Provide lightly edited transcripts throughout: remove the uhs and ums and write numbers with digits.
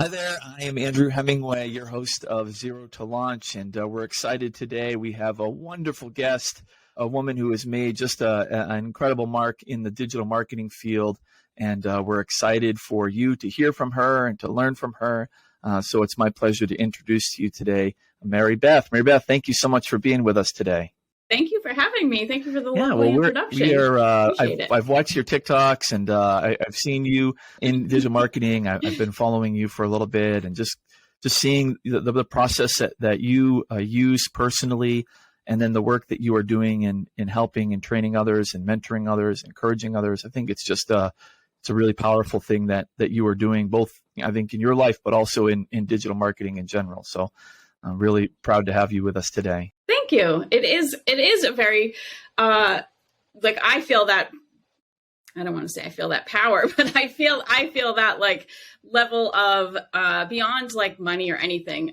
Hi there, I am Andrew Hemingway, your host of Zero to Launch, and we're excited today. We have a wonderful guest, a woman who has made just an incredible mark in the digital marketing field, and we're excited for you to hear from her and to learn from her. So it's my pleasure to introduce to you today Marybeth. Marybeth, thank you so much for being with us today. Thank you for having me. Thank you for the lovely introduction. I've watched your TikToks and I've seen you in digital marketing. I've been following you for a little bit and just seeing the process that you use personally, and then the work that you are doing in helping and training others and mentoring others, encouraging others. I think it's just it's a really powerful thing that you are doing, both I think in your life, but also in digital marketing in general. So I'm really proud to have you with us today. Thank you. It is a very, I feel that, I don't want to say I feel that power, but I feel that like level of, beyond like money or anything,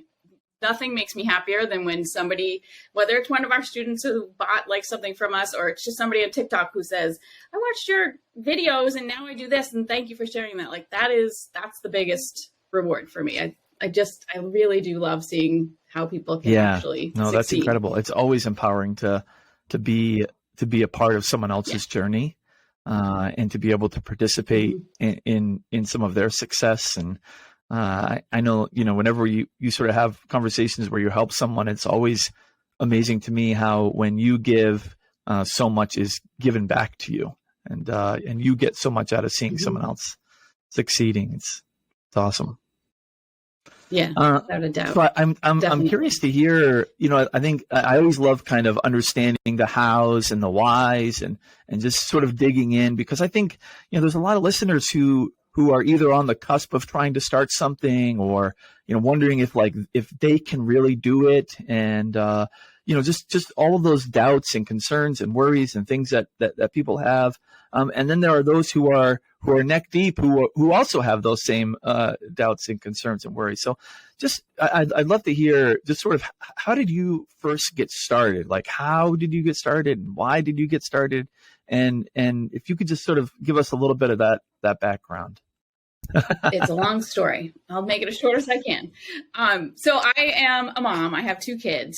nothing makes me happier than when somebody, whether it's one of our students who bought like something from us, or it's just somebody on TikTok who says, I watched your videos and now I do this and thank you for sharing that. Like that's the biggest reward for me. I really do love seeing how people can actually succeed. That's incredible. It's always empowering to be a part of someone else's journey, and to be able to participate in some of their success. And I know, whenever you sort of have conversations where you help someone, it's always amazing to me how when you give, so much is given back to you, and you get so much out of seeing someone else succeeding. It's awesome. Yeah, without a doubt. So I'm curious to hear, I think I always love kind of understanding the hows and the whys and just sort of digging in, because I think, there's a lot of listeners who are either on the cusp of trying to start something or, wondering if they can really do it. And, just all of those doubts and concerns and worries and things that people have. And then there are those who are neck deep, who also have those same doubts and concerns and worries. So I'd love to hear just sort of, how did you first get started? Like, how did you get started and why did you get started? And if you could just sort of give us a little bit of that background. It's a long story. I'll make it as short as I can. So I am a mom. I have 2 kids.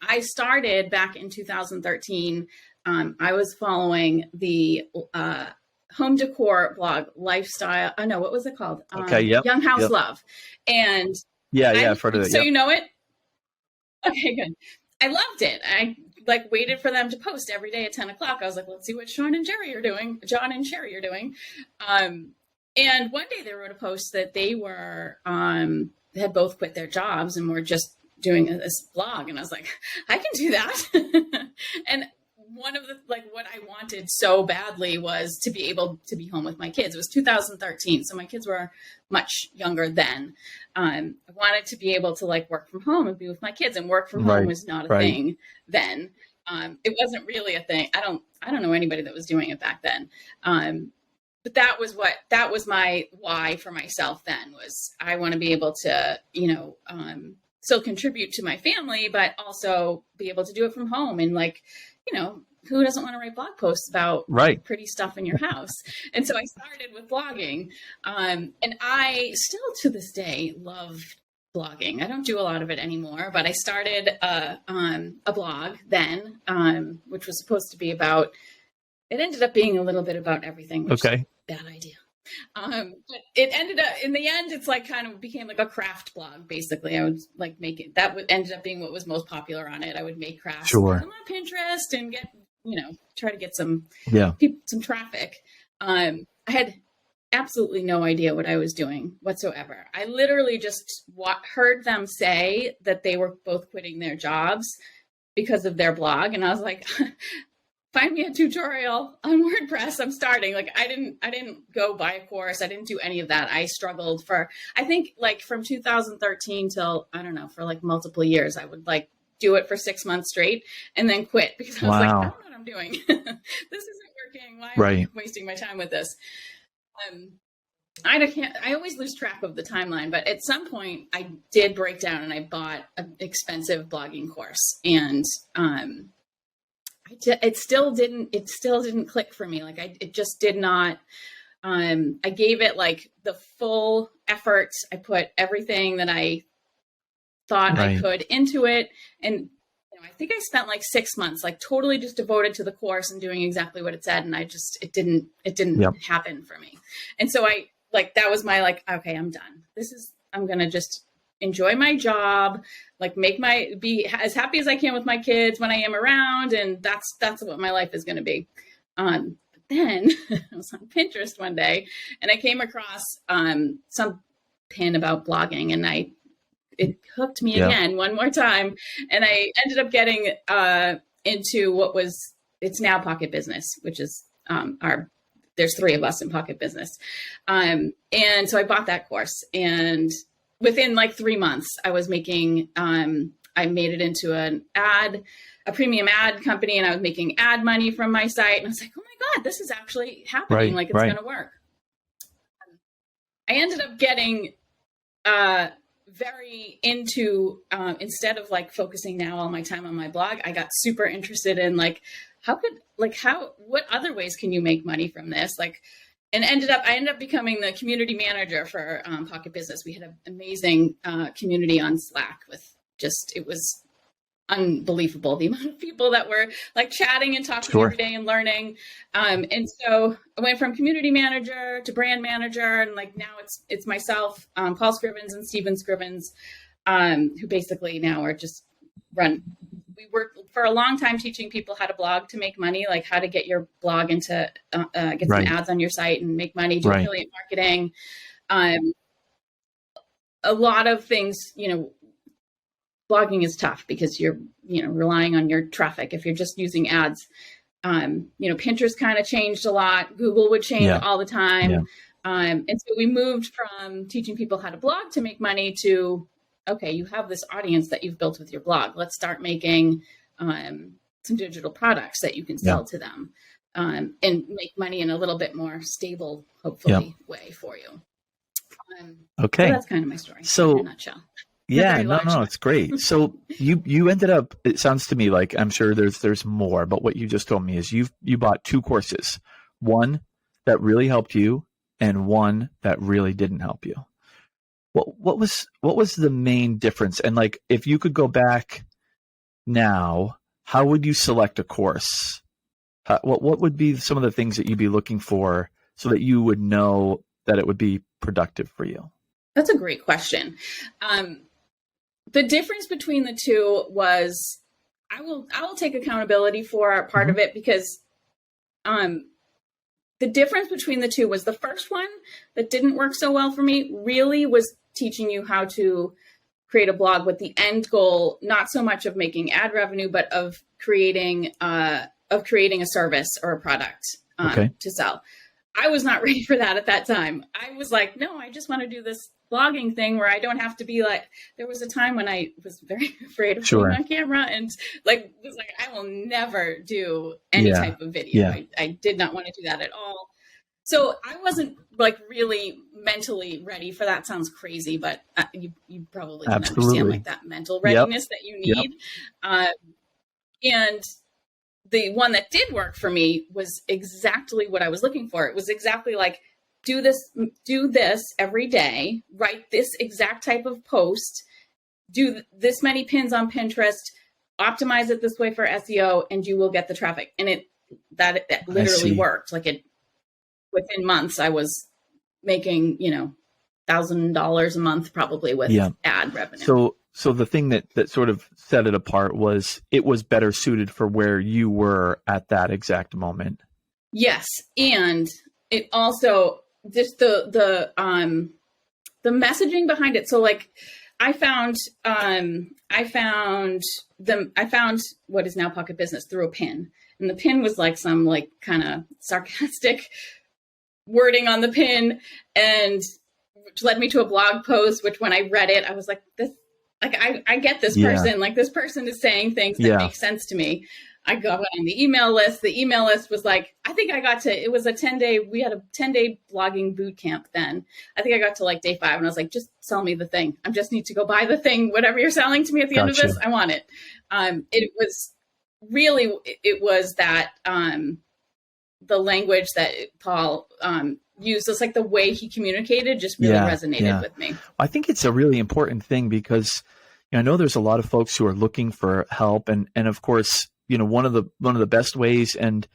I started back in 2013. I was following the home decor blog Lifestyle. Oh no, what was it called? Young House Love. And I've heard of it. So you know it? Okay, good. I loved it. I waited for them to post every day at 10 o'clock. I was like, let's see what John and Sherry are doing. And one day they wrote a post that they were had both quit their jobs and were just doing this blog. And I was like, I can do that. And one of the, what I wanted so badly was to be able to be home with my kids. It was 2013. So my kids were much younger then. I wanted to be able to work from home and be with my kids, and work from home was not a thing then. It wasn't really a thing. I don't know anybody that was doing it back then. But that was my why for myself then, was I want to be able to, still contribute to my family, but also be able to do it from home. And who doesn't want to write blog posts about pretty stuff in your house? And so I started with blogging. And I still to this day love blogging. I don't do a lot of it anymore, but I started a blog then, which was supposed to be about, it ended up being a little bit about everything, which is a bad idea. But it ended up, in the end, it's kind of became a craft blog. Basically, I would make it, ended up being what was most popular on it. I would make crafts on Pinterest and get, try to get some traffic. I had absolutely no idea what I was doing whatsoever. I literally just heard them say that they were both quitting their jobs because of their blog. And I was like, find me a tutorial on WordPress. I'm starting. I didn't go buy a course. I didn't do any of that. I struggled for, I think from 2013 till, I don't know, for multiple years, I would do it for 6 months straight and then quit, because I was I don't know what I'm doing. This isn't working. Why am I wasting my time with this? I always lose track of the timeline, but at some point I did break down and I bought an expensive blogging course, and it still didn't click for me. It just did not I gave it like the full effort. I put everything that I thought I could into it. And I think I spent like 6 months, like totally just devoted to the course and doing exactly what it said. And it didn't happen for me. And so that was my, like, okay, I'm done. I'm going to just enjoy my job, like be as happy as I can with my kids when I am around. And that's what my life is going to be. But then I was on Pinterest one day and I came across some pin about blogging, and it hooked me again one more time. And I ended up getting into it's now Pocket Business, which is there's 3 of us in Pocket Business. And so I bought that course, and within like 3 months I was making, I made it into a premium ad company, and I was making ad money from my site. And I was like, oh my God, this is actually happening. Like it's going to work. I ended up getting, very into, instead of like focusing now all my time on my blog, I got super interested in like, what other ways can you make money from this? Like, and I ended up becoming the community manager for Pocket Business. We had an amazing community on Slack it was unbelievable, the amount of people that were like chatting and talking every day and learning. And so I went from community manager to brand manager, and like now it's myself, Paul Scrivens and Steven Scrivens, who basically now are just we worked for a long time teaching people how to blog to make money, like how to get your blog into get some ads on your site and make money, do affiliate marketing. A lot of things, blogging is tough because you're, relying on your traffic. If you're just using ads, Pinterest kind of changed a lot. Google would change all the time. Yeah. And so we moved from teaching people how to blog to make money to, okay, you have this audience that you've built with your blog. Let's start making some digital products that you can sell to them and make money in a little bit more stable, hopefully, way for you. Okay. So that's kind of my story in a nutshell. Yeah, no, it's great. So you ended up, it sounds to me like, I'm sure there's more, but what you just told me is you bought 2 courses, one that really helped you and one that really didn't help you. What was the main difference? And like, if you could go back now, how would you select a course? What would be some of the things that you'd be looking for so that you would know that it would be productive for you? That's a great question. The difference between the 2 was I will take accountability for part of it, because the difference between the 2 was the first one that didn't work so well for me really was teaching you how to create a blog with the end goal, not so much of making ad revenue, but of creating a service or a product to sell. I was not ready for that at that time. I was like, no, I just want to do this blogging thing where I don't have to be like, there was a time when I was very afraid of being on camera and was like, I will never do any type of video. Yeah. I did not want to do that at all. So I wasn't like really mentally ready for that. Sounds crazy, but you probably can understand like that mental readiness that you need. And the one that did work for me was exactly what I was looking for. It was exactly like, do this every day, write this exact type of post, do this many pins on Pinterest, optimize it this way for SEO, and you will get the traffic. And that literally worked. Like within months, I was making, $1,000 a month probably with ad revenue. So the thing that sort of set it apart was it was better suited for where you were at that exact moment. Yes. And it also just the messaging behind it. So like I found what is now Pocket Business through a pin. And the pin was like some like kind of sarcastic wording on the pin, and which led me to a blog post, which when I read it, I was like, I get this person, like this person is saying things that make sense to me. I got on the email list. The email list was like, I think it was a 10-day, we had a 10-day blogging boot camp then. I think I got to like day 5 and I was like, just sell me the thing. I just need to go buy the thing. Whatever you're selling to me at the end of this, I want it. It was that, the language that Paul, used. It's like the way he communicated just really resonated with me. I think it's a really important thing because I know there's a lot of folks who are looking for help, and of course, one of the best ways and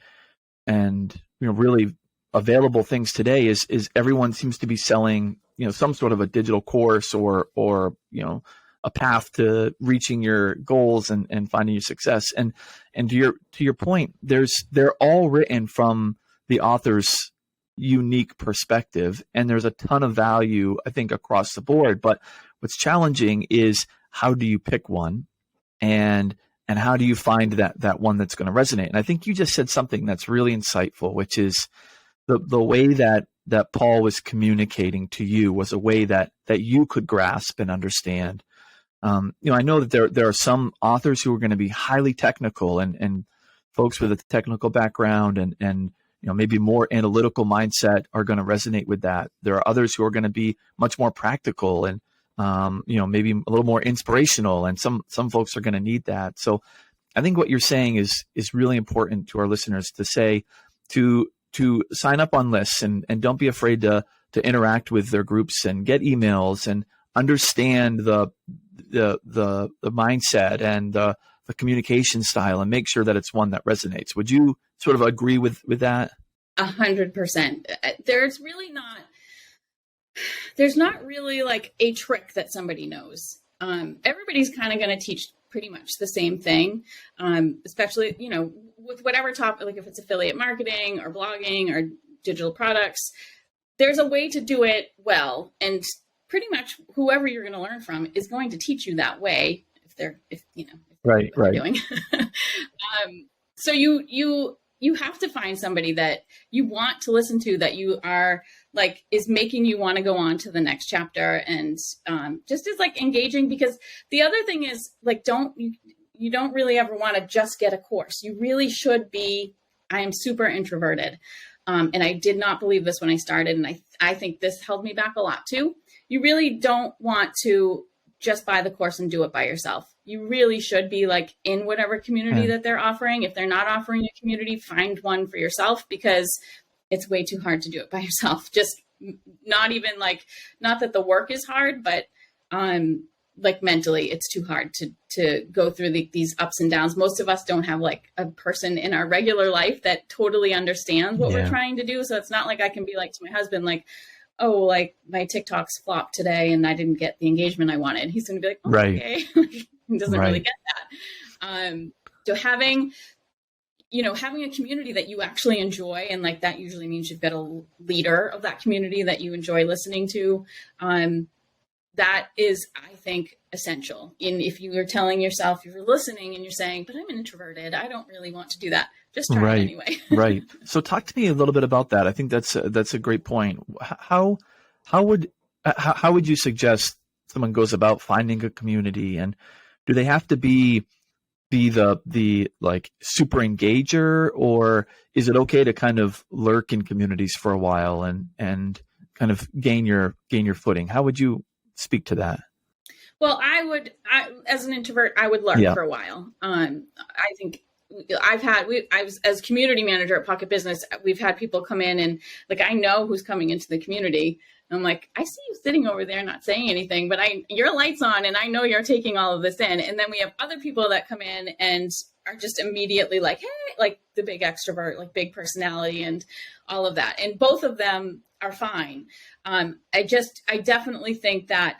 really available things today is everyone seems to be selling some sort of a digital course or a path to reaching your goals and finding your success. And to your point, they're all written from the author's unique perspective, and there's a ton of value, I think, across the board. But what's challenging is how do you pick one, and how do you find that one that's going to resonate? And I think you just said something that's really insightful, which is the way that Paul was communicating to you was a way that you could grasp and understand. I know that there are some authors who are going to be highly technical and folks with a technical background and maybe more analytical mindset are going to resonate with that. There are others who are going to be much more practical and maybe a little more inspirational, and some folks are going to need that. So I think what you're saying is really important to our listeners to say to sign up on lists and don't be afraid to interact with their groups and get emails and understand the mindset and the communication style and make sure that it's one that resonates. Would you sort of agree with that? 100%. There's not really like a trick that somebody knows. Everybody's kind of going to teach pretty much the same thing, especially, with whatever topic, like if it's affiliate marketing or blogging or digital products, there's a way to do it well. And pretty much whoever you're going to learn from is going to teach you that way if they're doing. So you have to find somebody that you want to listen to, that you are like, is making you want to go on to the next chapter and just is like engaging, because the other thing is like, you don't really ever want to just get a course. You really should be, I am super introverted. And I did not believe this when I started. And I think this held me back a lot too. You really don't want to just buy the course and do it by yourself. You really should be like in whatever community that they're offering. If they're not offering a community, find one for yourself, because it's way too hard to do it by yourself. Just not that the work is hard, but like mentally it's too hard to go through these ups and downs. Most of us don't have like a person in our regular life that totally understands what we're trying to do. So it's not like I can be like to my husband, like, oh, like my TikToks flopped today and I didn't get the engagement I wanted. He's going to be like, oh, okay. He doesn't really get that. So having a community that you actually enjoy, and like that usually means you've got a leader of that community that you enjoy listening to. That is, I think, essential. And if you are telling yourself, if you're listening and you're saying, but I'm introverted, I don't really want to do that, just try it anyway. Right. So talk to me a little bit about that. I think that's a great point. How would you suggest someone goes about finding a community, and do they have to be the like super engager, or is it okay to kind of lurk in communities for a while and kind of gain your footing? How would you speak to that? Well, as an introvert, I would lurk for a while. I think I was as community manager at Pocket Business, we've had people come in and like, I know who's coming into the community. I'm like, I see you sitting over there not saying anything, but your light's on and I know you're taking all of this in. And then we have other people that come in and are just immediately like, hey, like the big extrovert, like big personality and all of that. And both of them are fine. I definitely think that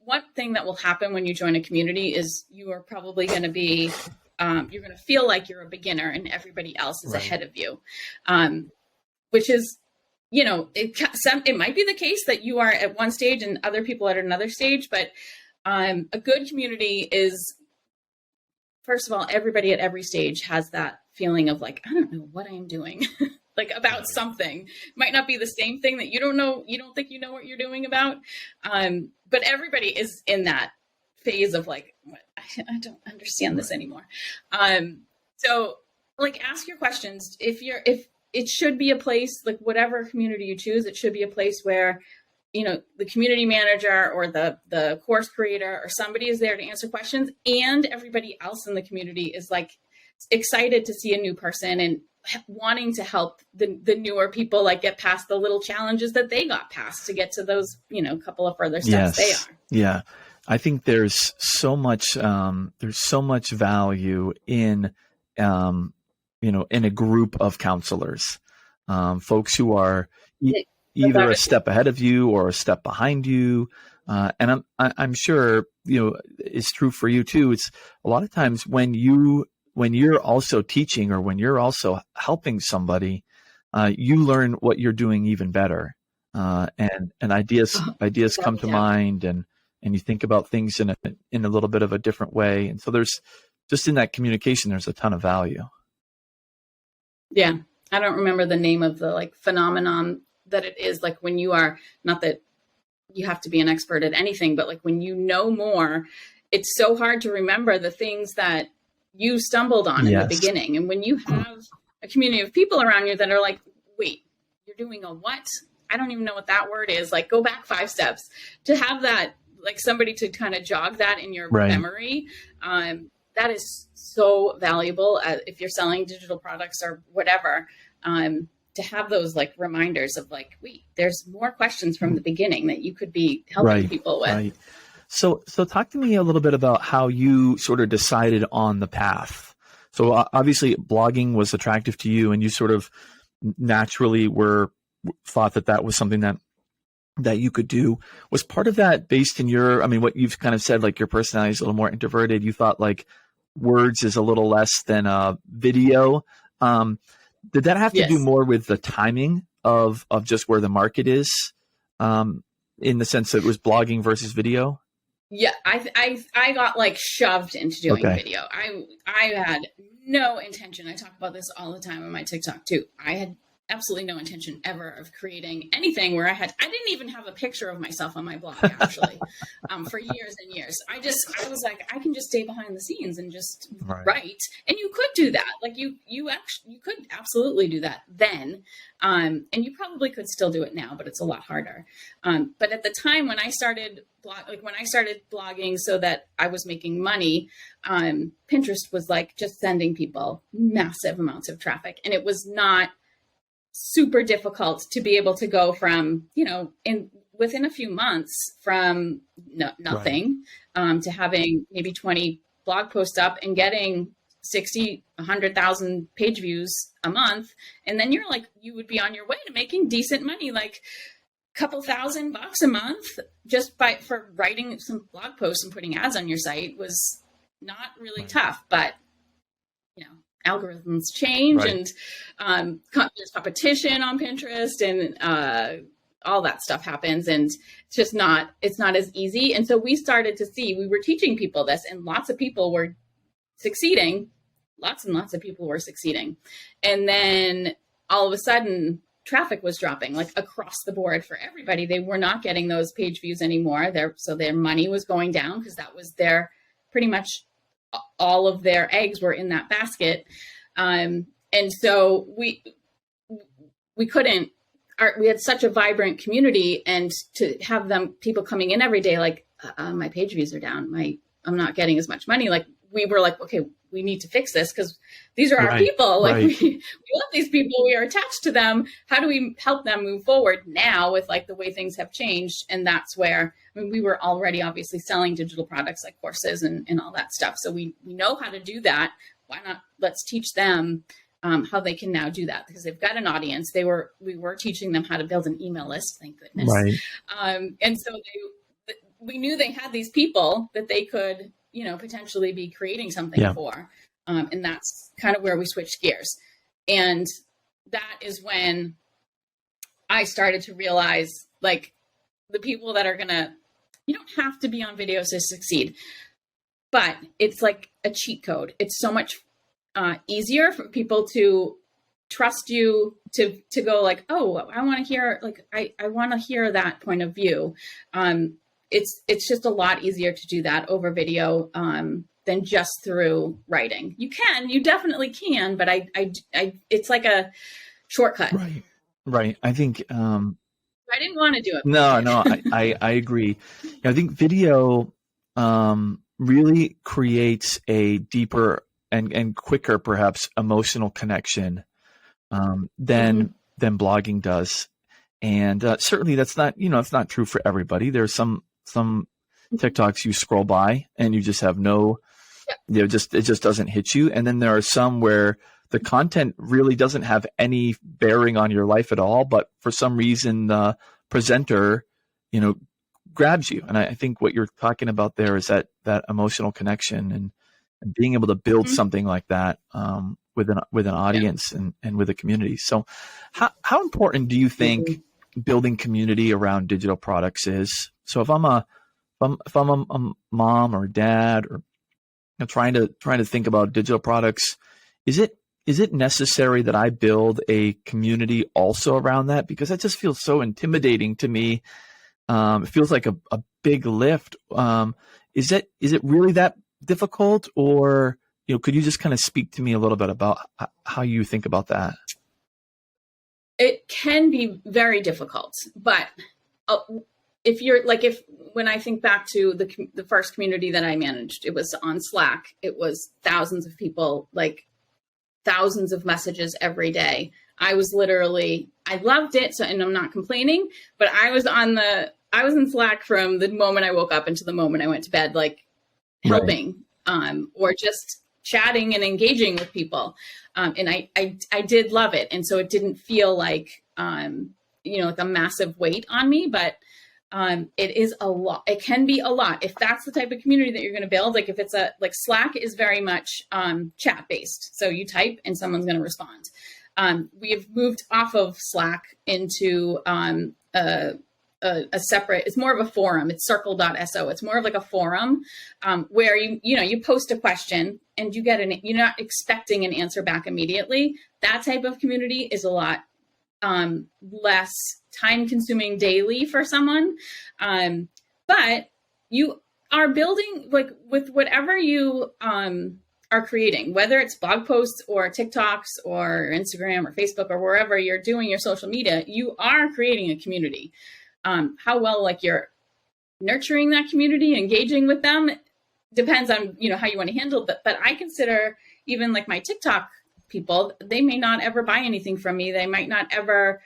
one thing that will happen when you join a community is you are probably going to be, you're going to feel like you're a beginner and everybody else is ahead of you, which is, it might be the case that you are at one stage and other people at another stage, but a good community is, first of all, everybody at every stage has that feeling of like, I don't know what I'm doing, like about something. Might not be the same thing that you don't think you know what you're doing about, but everybody is in that phase of like, I don't understand this anymore. So like, ask your questions. If it should be a place, like whatever community you choose, it should be a place where, the community manager or the course creator or somebody is there to answer questions, and everybody else in the community is like excited to see a new person and wanting to help the newer people like get past the little challenges that they got past to get to those, couple of further steps they are. Yeah. I think there's so much value in, in a group of counselors, folks who are either a step ahead of you or a step behind you. And I'm sure, it's true for you too. It's a lot of times when you're also teaching or when you're also helping somebody, you learn what you're doing even better. And ideas come to mind, and you think about things in a little bit of a different way. And so there's just in that communication, there's a ton of value. Yeah. I don't remember the name of the phenomenon that it is, when you are, not that you have to be an expert at anything, but when you know more, it's so hard to remember the things that you stumbled on in the beginning. And when you have a community of people around you that are like, wait, you're doing a what? I don't even know what that word is. Go back 5 steps. To have that, somebody to kind of jog that in your memory, that is so valuable if you're selling digital products or whatever, to have those reminders of wait, there's more questions from the beginning that you could be helping people with. Right. So talk to me a little bit about how you sort of decided on the path. So obviously blogging was attractive to you, and you sort of naturally thought that was something that you could do. Was part of that based in what you've kind of said, your personality is a little more introverted. You thought words is a little less than video. Did that have to do more with the timing of just where the market is, in the sense that it was blogging versus video? Yeah, I got shoved into doing video. I had no intention. I talk about this all the time on my TikTok too. I had absolutely no intention ever of creating anything where I didn't even have a picture of myself on my blog, actually, for years and years. I was like, I can just stay behind the scenes and just write. And you could do that. You could absolutely do that then. And you probably could still do it now, but it's a lot harder. But at the time when I started blogging so that I was making money, Pinterest was just sending people massive amounts of traffic. And it was not super difficult to be able to go from, within a few months from nothing, to having maybe 20 blog posts up and getting 60, 100,000 page views a month. And then you would be on your way to making decent money, a couple $1,000 a month just for writing some blog posts and putting ads on your site was not really tough, but algorithms change, and there's competition on Pinterest, and all that stuff happens, and it's not as easy. And so we started to see, we were teaching people this, and lots of people were succeeding. Lots and lots of people were succeeding. And then all of a sudden traffic was dropping across the board for everybody. They were not getting those page views anymore. So their money was going down, because that was pretty much all of their eggs were in that basket. And so we couldn't, we had such a vibrant community, and to have people coming in every day, my page views are down. I'm not getting as much money. We were okay, we need to fix this, because these are our people. We love these people. We are attached to them. How do we help them move forward now with the way things have changed? And that's where, we were already obviously selling digital products like courses and all that stuff. So we know how to do that. Why not? Let's teach them how they can now do that, because they've got an audience. We were teaching them how to build an email list. Thank goodness. And so we knew they had these people that they could, potentially be creating something for. And that's kind of where we switched gears. And that is when I started to realize, the people that are you don't have to be on videos to succeed, but it's a cheat code. It's so much easier for people to trust you to go oh, I want to hear, I want to hear that point of view. It's just a lot easier to do that over video than just through writing. You definitely can, but I it's like a shortcut. Right. I think, I didn't want to do it. No, I agree. I think video really creates a deeper and quicker, perhaps, emotional connection than blogging does. And certainly that's not, it's not true for everybody. There's some TikToks you scroll by and you just have no, it just doesn't hit you. And then there are some where the content really doesn't have any bearing on your life at all, but for some reason the presenter, grabs you. And I think what you're talking about there is that emotional connection and being able to build something like that with an audience and with a community. So how important do you think building community around digital products is? So if I'm a mom or dad or trying to think about digital products, is it necessary that I build a community also around that? Because that just feels so intimidating to me. It feels like a big lift. Is it really that difficult, or could you just kind of speak to me a little bit about how you think about that? It can be very difficult, but when I think back to the first community that I managed, it was on Slack. It was thousands of people, like thousands of messages every day. I loved it. So, and I'm not complaining, but I was in Slack from the moment I woke up until the moment I went to bed, like helping, or just chatting and engaging with people. And I did love it. And so it didn't feel like, like a massive weight on me, but it is a lot. It can be a lot. If that's the type of community that you're going to build, like if it's Slack is very much chat based. So you type and someone's going to respond. We've moved off of Slack into a separate, it's more of a forum. It's circle.so. It's more of like a forum where you post a question and you're not expecting an answer back immediately. That type of community is a lot less time consuming daily for someone. But you are building, like, with whatever you are creating, whether it's blog posts or TikToks or Instagram or Facebook or wherever you're doing your social media, you are creating a community. How well, you're nurturing that community, engaging with them, depends on, how you want to handle it. But I consider even like my TikTok people, they may not ever buy anything from me. They might not ever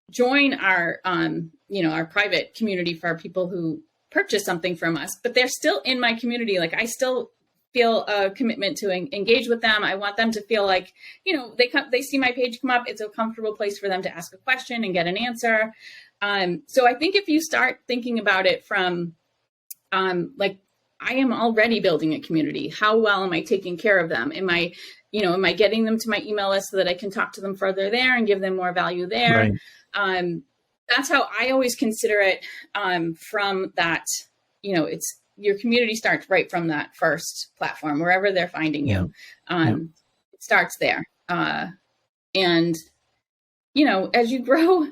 join our, our private community for people who purchase something from us, but they're still in my community. Like, I still feel a commitment to engage with them. I want them to feel like, they see my page come up. It's a comfortable place for them to ask a question and get an answer. So I think if you start thinking about it from, I am already building a community. How well am I taking care of them? Am I getting them to my email list so that I can talk to them further there and give them more value there? Right. That's how I always consider it, from that, it's your community starts right from that first platform, wherever they're finding you. It starts there. And, as you grow,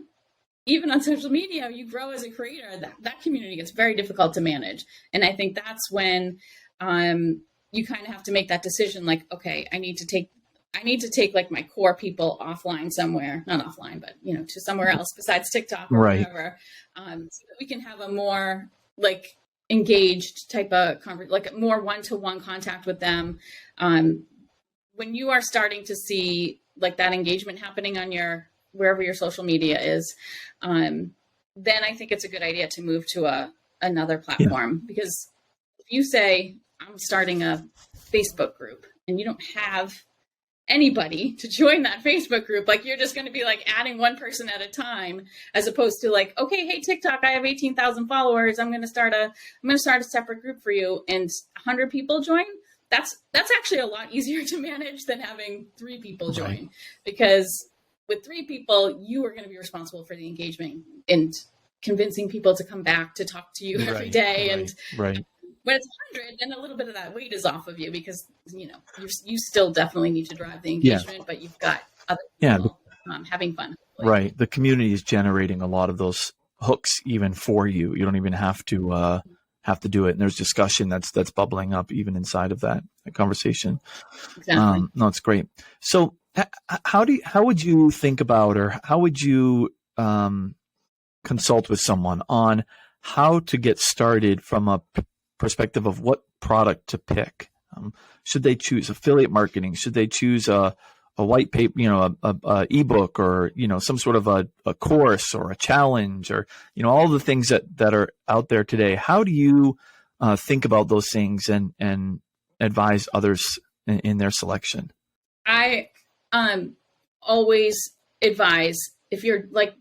even on social media, you grow as a creator, that community gets very difficult to manage. And I think that's when you kind of have to make that decision, like, okay, I need to take like my core people offline somewhere, not offline, but, to somewhere else besides TikTok or whatever, so that we can have a more like engaged type of like more one-to-one contact with them. When you are starting to see like that engagement happening on wherever your social media is, then I think it's a good idea to move to another platform. Because if you say, I'm starting a Facebook group, and you don't have anybody to join that Facebook group, like, you're just going to be like adding one person at a time, as opposed to like, okay, hey, TikTok, I have 18,000 followers. I'm going to start a separate group for you, and 100 people join. That's actually a lot easier to manage than having 3 people join, because with 3 people, you are going to be responsible for the engagement and convincing people to come back to talk to you every day. And when it's 100, then a little bit of that weight is off of you, because, you still definitely need to drive the engagement, but you've got other people having fun. Right. The community is generating a lot of those hooks even for you. You don't even have to do it. And there's discussion that's bubbling up even inside of that conversation. Exactly. No, it's great. So how would you think about, or how would you consult with someone on how to get started from a perspective of what product to pick? Should they choose affiliate marketing? Should they choose a white paper, a ebook, or, some sort of a course or a challenge, or, all the things that are out there today. How do you think about those things and advise others in their selection? I always advise, if you're like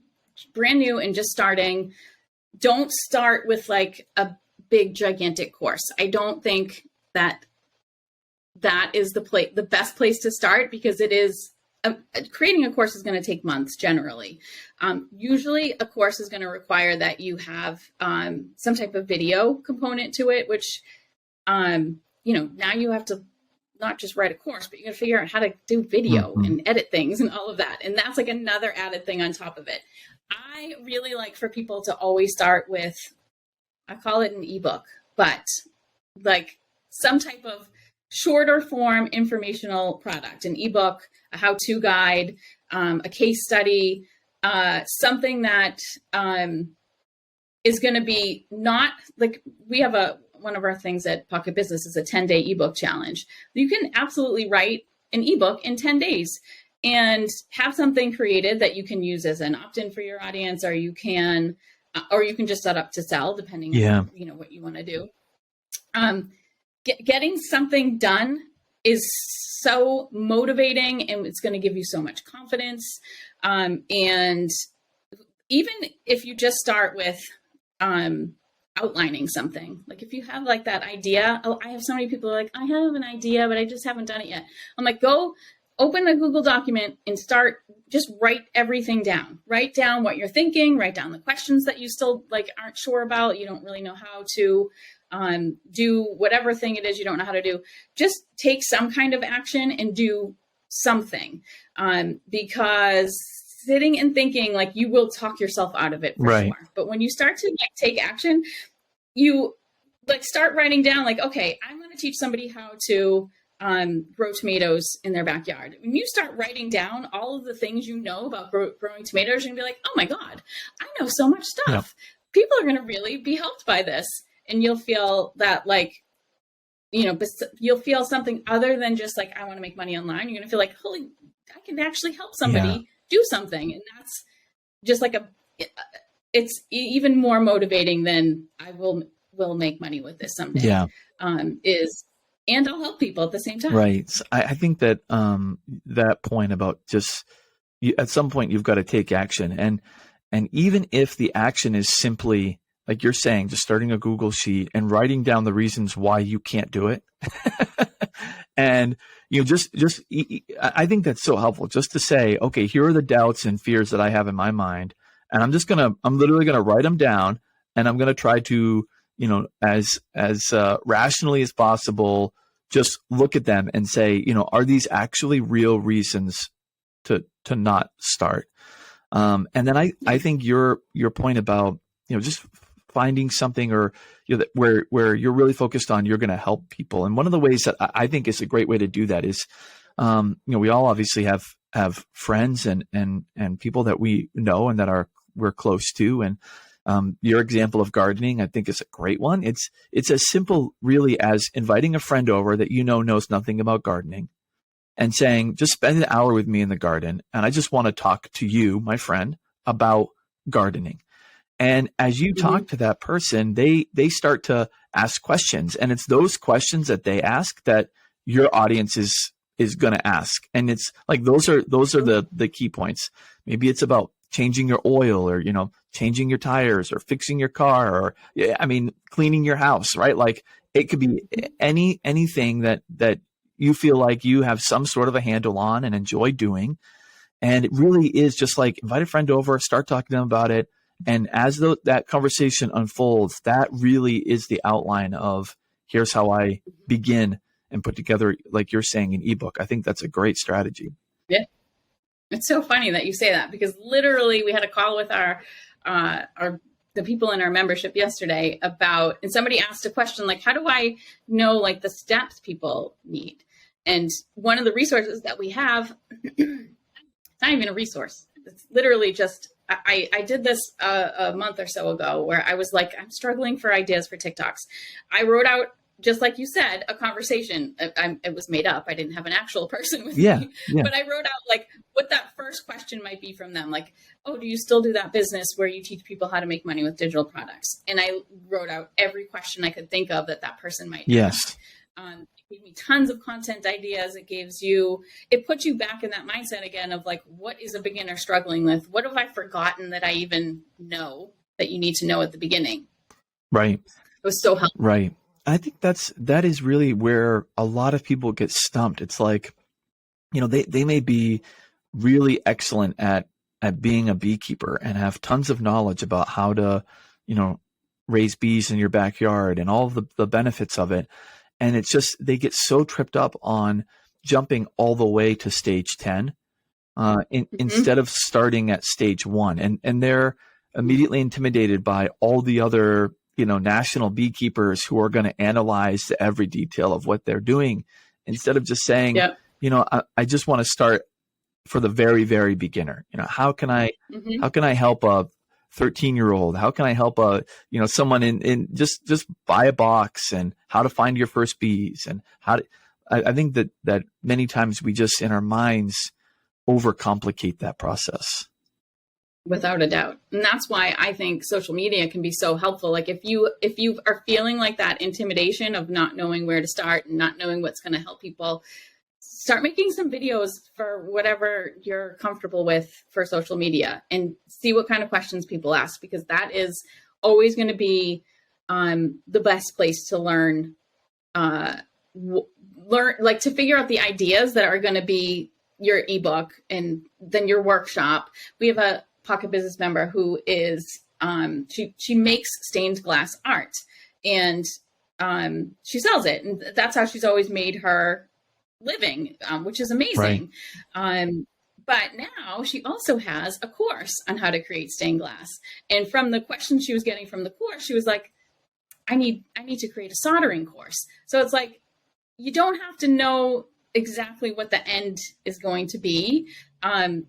brand new and just starting, don't start with like a big gigantic course. I don't think that is the best place to start, because it is creating a course is going to take months generally. Usually a course is going to require that you have some type of video component to it, which now you have to not just write a course, but you got to figure out how to do video and edit things and all of that. And that's like another added thing on top of it. I really like for people to always start with, I call it an ebook, but like some type of shorter form informational product, an ebook, a how-to guide, a case study, something that is going to be not like, we have one of our things at Pocket Business is a 10-day ebook challenge. You can absolutely write an ebook in 10 days and have something created that you can use as an opt-in for your audience, or you can just set up to sell, depending on what you want to do. Getting something done is so motivating, and it's going to give you so much confidence. And even if you just start with outlining something, like if you have like that idea, I have so many people like, I have an idea, but I just haven't done it yet. I'm like, go open a Google document and just write everything down. Write down what you're thinking, write down the questions that you still like aren't sure about. You don't really know how to do whatever thing it is you don't know how to do. Just take some kind of action and do something, because sitting and thinking, like, you will talk yourself out of it for sure. But when you start to like take action, you like start writing down like, okay, I'm going to teach somebody how to grow tomatoes in their backyard. When you start writing down all of the things you know about growing tomatoes, you're gonna be like, oh my God, I know so much stuff. People are going to really be helped by this. And you'll feel that like, you'll feel something other than just like, I want to make money online. You're going to feel like, holy, I can actually help somebody do something. And that's just like it's even more motivating than I will make money with this someday. And I'll help people at the same time. Right. I think that that point about just at some point you've got to take action, and even if the action is simply like you're saying, just starting a Google sheet and writing down the reasons why you can't do it, and I think that's so helpful just to say, okay, here are the doubts and fears that I have in my mind, and I'm literally gonna write them down, and I'm gonna try to as rationally as possible, just look at them and say, are these actually real reasons to not start? And then I think your point about, just finding something or, where you're really focused on, you're going to help people. And one of the ways that I think is a great way to do that is, we all obviously have friends and people that we know and that we're close to. And, your example of gardening, I think, is a great one. It's as simple really as inviting a friend over that knows nothing about gardening and saying, just spend an hour with me in the garden, and I just want to talk to you, my friend, about gardening. And as you talk to that person, they start to ask questions, and it's those questions that they ask that your audience is going to ask. And it's like those are the key points. Maybe it's about changing your oil, or changing your tires, or fixing your car, or cleaning your house, right? Like it could be anything that you feel like you have some sort of a handle on and enjoy doing. And it really is just like invite a friend over, start talking to them about it. And as that conversation unfolds, that really is the outline of here's how I begin and put together, like you're saying, an ebook. I think that's a great strategy. Yeah. It's so funny that you say that, because literally we had a call with the people in our membership yesterday and somebody asked a question like, how do I know like the steps people need? And one of the resources that we have, it's not even a resource. It's literally just, I did this a month or so ago where I was like, I'm struggling for ideas for TikToks. I wrote out just like you said, a conversation. It was made up. I didn't have an actual person with Yeah. me, Yeah. but I wrote out like what that first question might be from them. Like, oh, do you still do that business where you teach people how to make money with digital products? And I wrote out every question I could think of that person might ask. It gave me tons of content ideas. It puts you back in that mindset again of like, what is a beginner struggling with? What have I forgotten that I even know that you need to know at the beginning? Right. It was so helpful. Right. I think that is really where a lot of people get stumped. It's like, they may be really excellent at being a beekeeper and have tons of knowledge about how to, raise bees in your backyard and all of the benefits of it. And it's just, they get so tripped up on jumping all the way to stage 10 instead of starting at stage 1. And they're immediately intimidated by all the other national beekeepers who are going to analyze every detail of what they're doing, instead of just saying, I just want to start for the very, very beginner. How can I help a 13-year-old? How can I help someone in just buy a box, and how to find your first bees, and I think that many times we just in our minds overcomplicate that process. Without a doubt. And that's why I think social media can be so helpful. Like if you are feeling like that intimidation of not knowing where to start and not knowing what's going to help people, start making some videos for whatever you're comfortable with for social media and see what kind of questions people ask, because that is always going to be the best place to learn, like to figure out the ideas that are going to be your ebook and then your workshop. We have a Pocket Business member who is she makes stained glass art, and she sells it, and that's how she's always made her living, which is amazing. Right. But now she also has a course on how to create stained glass, and from the questions she was getting from the course, she was like, I need to create a soldering course. So it's like, you don't have to know exactly what the end is going to be.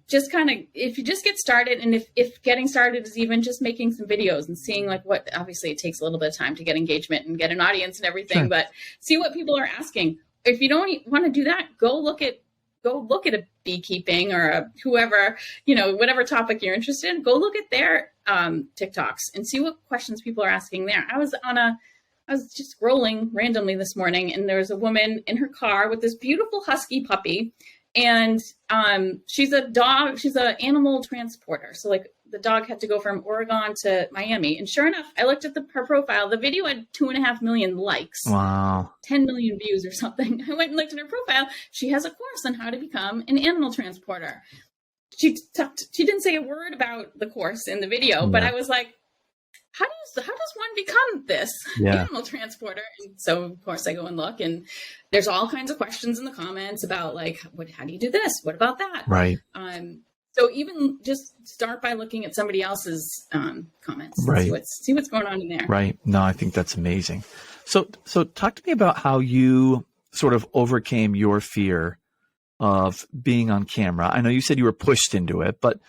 Just kind of, if you just get started, and if getting started is even just making some videos and seeing like what, obviously it takes a little bit of time to get engagement and get an audience and everything, but see what people are asking. If you don't want to do that, go look at a beekeeping or a whoever, whatever topic you're interested in, go look at their TikToks and see what questions people are asking there. I was just scrolling randomly this morning, and there was a woman in her car with this beautiful husky puppy, and she's an animal transporter. So like the dog had to go from Oregon to Miami, and sure enough, I looked at her profile. The video had 2.5 million likes. Wow. 10 million views or something. I went and looked at her profile. She has a course on how to become an animal transporter. She didn't say a word about the course in the video, but I was like, how does one become this animal transporter? And so of course I go and look, and there's all kinds of questions in the comments about like, how do you do this? What about that? Right. So even just start by looking at somebody else's comments. Right. See what's going on in there. Right. No, I think that's amazing. So talk to me about how you sort of overcame your fear of being on camera. I know you said you were pushed into it, but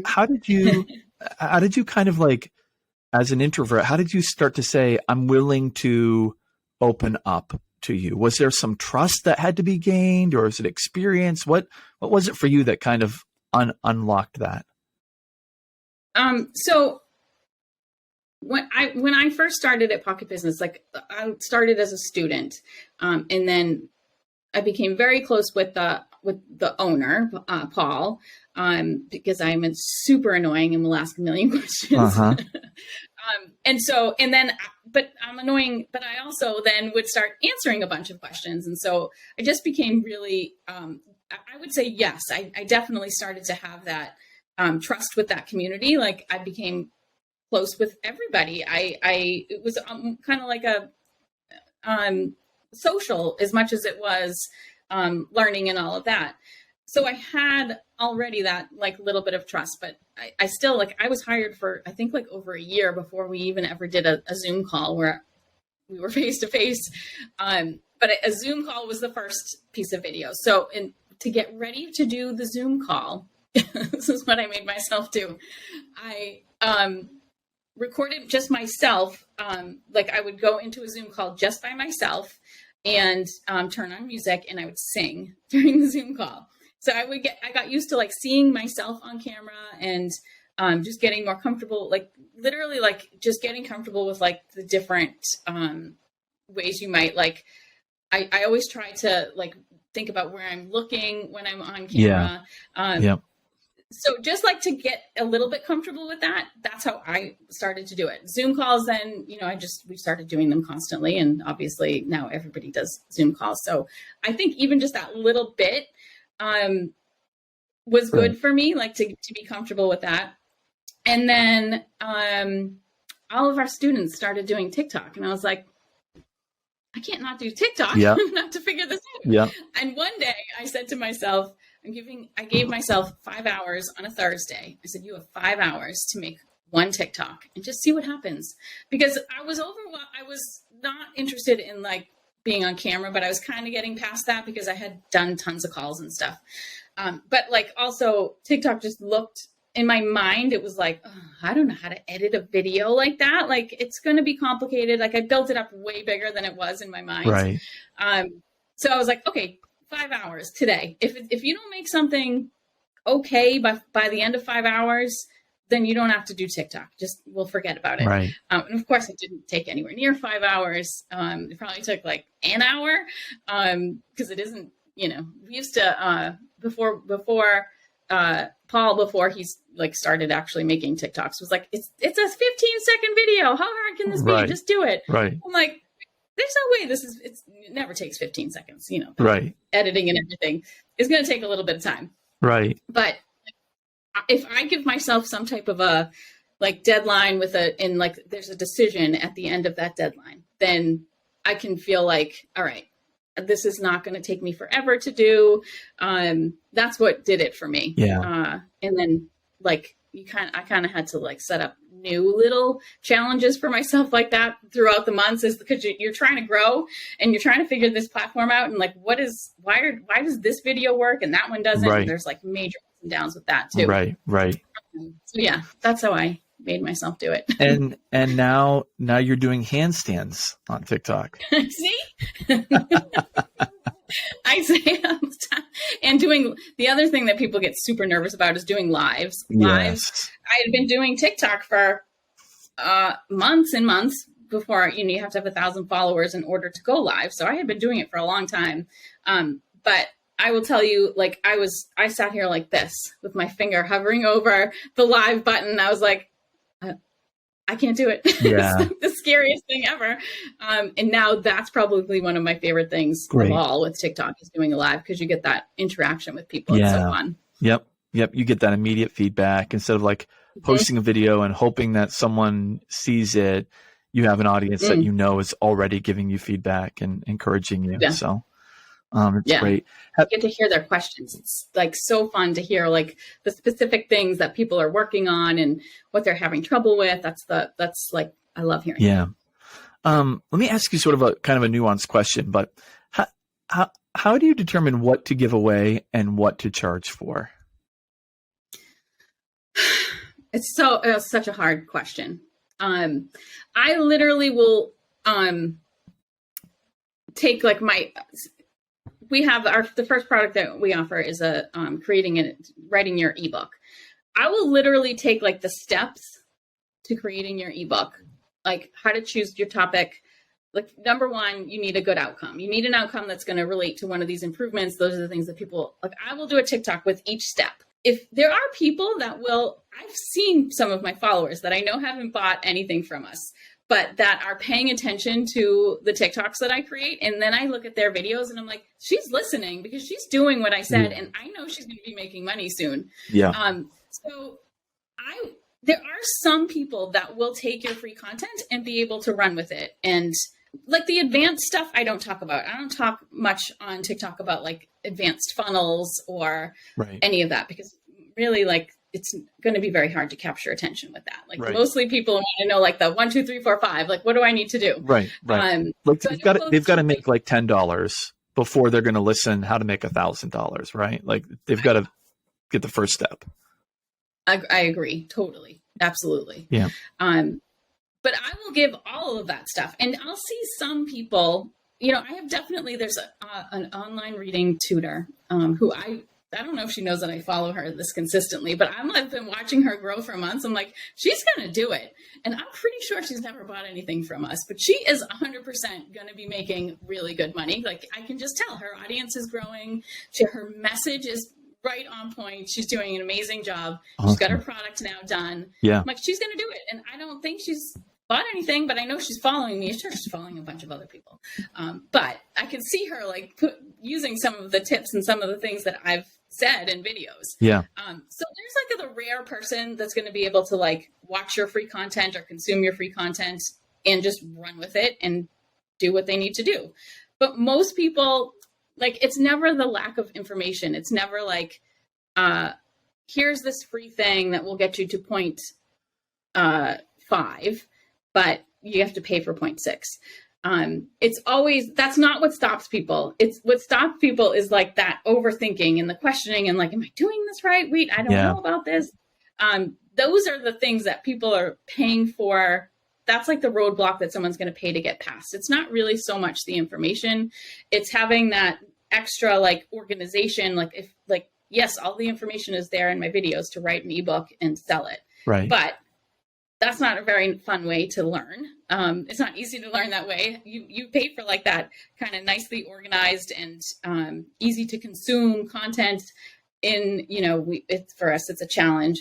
how did you kind of like, as an introvert, how did you start to say, I'm willing to open up to you? Was there some trust that had to be gained, or is it experience? What was it for you that kind of unlocked that? So when I first started at Pocket Business, like I started as a student, and then I became very close with the owner, Paul, because I'm super annoying and will ask a million questions. But I'm annoying, but I also then would start answering a bunch of questions. And so I just became really, I would say, yes, I definitely started to have that trust with that community. Like I became close with everybody. It was kind of like a social as much as it was learning and all of that. So I had already that like little bit of trust, but I still like, I was hired for, I think like over a year before we even ever did a Zoom call where we were face to face. But a Zoom call was the first piece of video. So to get ready to do the Zoom call, this is what I made myself do. I recorded just myself. Like I would go into a Zoom call just by myself and turn on music, and I would sing during the Zoom call. So I got used to like seeing myself on camera and just getting more comfortable, like literally like just getting comfortable with like the different ways you might like, I always try to like think about where I'm looking when I'm on camera. So just like to get a little bit comfortable with that, that's how I started to do it. Zoom calls, then, we started doing them constantly. And obviously now everybody does Zoom calls. So I think even just that little bit was good for me, like to be comfortable with that. And then all of our students started doing TikTok. And I was like, I can't not do TikTok. Yeah. I have to figure this out. Yeah. And one day I said to myself, I gave myself 5 hours on a Thursday. I said, you have 5 hours to make one TikTok and just see what happens. Because I was overwhelmed. I was not interested in like being on camera, but I was kind of getting past that because I had done tons of calls and stuff. But like also TikTok just looked in my mind. It was like, oh, I don't know how to edit a video like that. Like it's going to be complicated. Like I built it up way bigger than it was in my mind. Right. So I was like, okay, 5 hours today. If you don't make something okay by the end of 5 hours, then you don't have to do TikTok. Just we'll forget about it. Right. And of course, it didn't take anywhere near 5 hours. It probably took like an hour because it isn't. We used to before Paul, before he's like started actually making TikToks, was like it's a 15-second video. How hard can this be? Just do it. Right. I'm like, there's no way it never takes 15 seconds, right. Editing and everything is going to take a little bit of time. Right. But if I give myself some type of a like deadline there's a decision at the end of that deadline, then I can feel like, all right, this is not going to take me forever to do. That's what did it for me. Yeah. And then like I kind of had to like set up new little challenges for myself like that throughout the months, is because you're trying to grow and you're trying to figure this platform out and like why does this video work and that one doesn't. Right. And there's like major ups and downs with that too. Right. So yeah, that's how I made myself do it. and now you're doing handstands on TikTok. See? I say it all the time. And doing the other thing that people get super nervous about is doing lives. Yes. I had been doing TikTok for months and months before, you have to have 1,000 followers in order to go live. So I had been doing it for a long time. But I will tell you, like I sat here like this with my finger hovering over the live button. I was like, I can't do it. Yeah. It's the scariest thing ever. And now that's probably one of my favorite things of all with TikTok is doing a live, because you get that interaction with people. Yeah. It's so fun. Yep. You get that immediate feedback instead of like posting a video and hoping that someone sees it. You have an audience that is already giving you feedback and encouraging you. Yeah. So it's great. You get to hear their questions. It's like so fun to hear like the specific things that people are working on and what they're having trouble with. That's like, I love hearing. Yeah. Let me ask you sort of a kind of a nuanced question, but how do you determine what to give away and what to charge for? It's such a hard question. I literally will take like we have the first product that we offer is writing your ebook. I will literally take like the steps to creating your ebook, like how to choose your topic. Like number one, you need a good outcome. You need an outcome that's going to relate to one of these improvements. Those are the things that people like. I will do a TikTok with each step. If there are people I've seen some of my followers that I know haven't bought anything from us, but that are paying attention to the TikToks that I create. And then I look at their videos and I'm like, she's listening because she's doing what I said. And I know she's going to be making money soon. Yeah. There are some people that will take your free content and be able to run with it. And like the advanced stuff, I don't talk about. I don't talk much on TikTok about like advanced funnels or any of that, because really like it's going to be very hard to capture attention with that. Like mostly people want to know like the 1, 2, 3, 4, 5. Like, what do I need to do? Right. Like they've got to make like $10 before they're going to listen how to make $1,000. Right. Like they've got to get the first step. I agree. Totally. Absolutely. Yeah. but I will give all of that stuff. And I'll see some people, I have definitely, there's an online reading tutor who I don't know if she knows that I follow her this consistently, but I've been watching her grow for months. I'm like, she's going to do it. And I'm pretty sure she's never bought anything from us, but she is 100% going to be making really good money. Like, I can just tell her audience is growing. Her message is right on point. She's doing an amazing job. Awesome. She's got her product now done. Yeah. I'm like, she's going to do it. And I don't think she's bought anything, but I know she's following me. Sure, she's following a bunch of other people. But I can see her like using some of the tips and some of the things that I've said in videos. Yeah. So there's like the rare person that's going to be able to like watch your free content or consume your free content and just run with it and do what they need to do. But most people, like, it's never the lack of information. It's never like, here's this free thing that will get you to point 5, but you have to pay for 0.6. It's always, that's not what stops people. It's what stops people is like that overthinking and the questioning and like, am I doing this right? Wait, I don't know about this. Those are the things that people are paying for. That's like the roadblock that someone's going to pay to get past. It's not really so much the information. It's having that extra like organization. Like, if like, yes, all the information is there in my videos to write an ebook and sell it. Right. But that's not a very fun way to learn. It's not easy to learn that way. You pay for like that kind of nicely organized and easy to consume content in, for us, it's a challenge.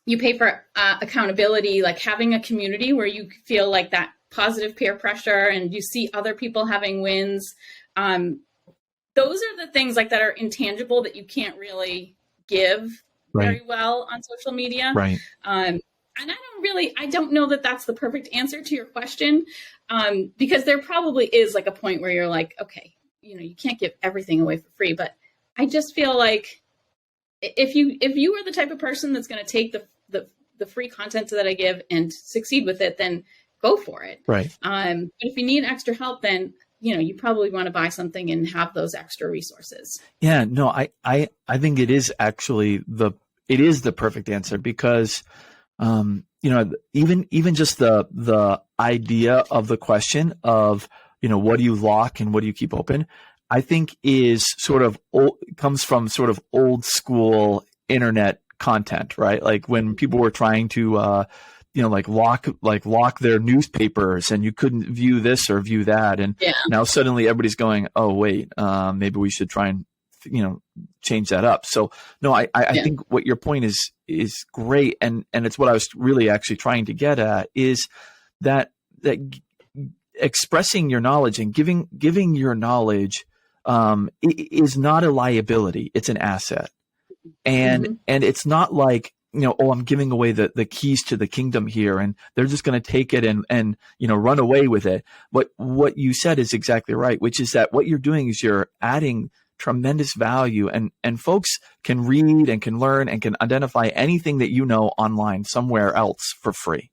You pay for accountability, like having a community where you feel like that positive peer pressure and you see other people having wins. Those are the things like that are intangible that you can't really give very well on social media. Right. And I don't know that that's the perfect answer to your question. Because there probably is like a point where you're like, okay, you can't give everything away for free, but I just feel like if you are the type of person that's going to take the free content that I give and succeed with it, then go for it. Right. But if you need extra help, then you probably want to buy something and have those extra resources. Yeah, no, I think it is actually the perfect answer because, even just the idea of the question of, what do you lock and what do you keep open, I think is comes from sort of old school internet content, right? Like when people were trying to, lock their newspapers and you couldn't view this or view that. And now suddenly everybody's going, oh, wait, maybe we should try and, change that up. So no, I think what your point is great. And it's what I was really actually trying to get at is that expressing your knowledge and giving your knowledge, is not a liability. It's an asset. And it's not like, I'm giving away the keys to the kingdom here and they're just going to take it and run away with it. But what you said is exactly right, which is that what you're doing is you're adding tremendous value and folks can read and can learn and can identify anything that online somewhere else for free.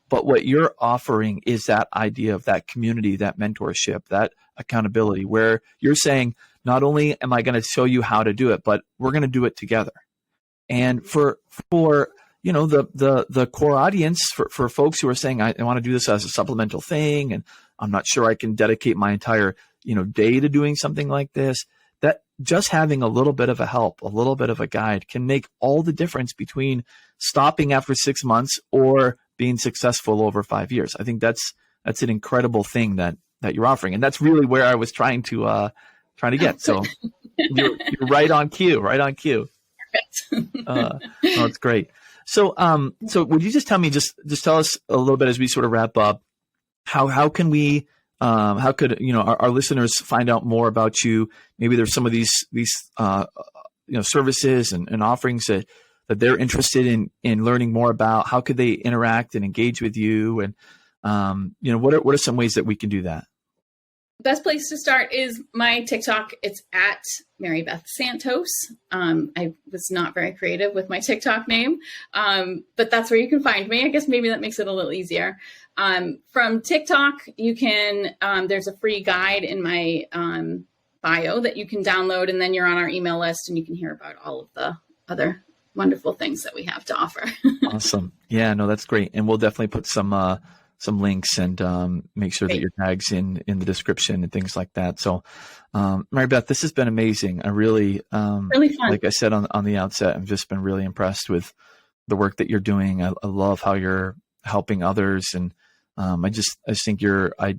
But what you're offering is that idea of that community, that mentorship, that accountability, where you're saying, not only am I going to show you how to do it, but we're going to do it together. And for the core audience, for folks who are saying, I want to do this as a supplemental thing, and I'm not sure I can dedicate my entire day to doing something like this, that just having a little bit of a help, a little bit of a guide can make all the difference between stopping after 6 months or being successful over 5 years. I think that's an incredible thing that you're offering. And that's really where I was trying to get. So you're right on cue, No, it's great. So would you just tell me, just tell us a little bit as we sort of wrap up, how can we, how could, our listeners find out more about you? Maybe there's some of these services and offerings that they're interested in learning more about. How could they interact and engage with you? And, what are some ways that we can do that? Best place to start is my TikTok. It's at Marybeth Santos. I was not very creative with my TikTok name, but that's where you can find me. I guess maybe that makes it a little easier. From TikTok, you can, there's a free guide in my bio that you can download, and then you're on our email list and you can hear about all of the other wonderful things that we have to offer. Awesome. Yeah, no, that's great. And we'll definitely put some links and make sure that Great. your tag's in the description and things like that. So, Marybeth, this has been amazing. I really, Really fun. like I said on the outset, I've just been really impressed with the work that you're doing. I love how you're helping others. And I just think the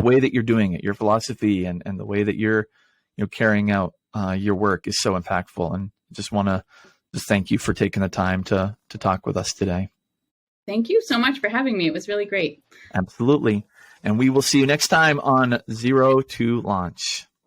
way that you're doing it, your philosophy and the way that you're, carrying out your work is so impactful. And just want to just thank you for taking the time to talk with us today. Thank you so much for having me. It was really great. Absolutely. And we will see you next time on Zero to Launch.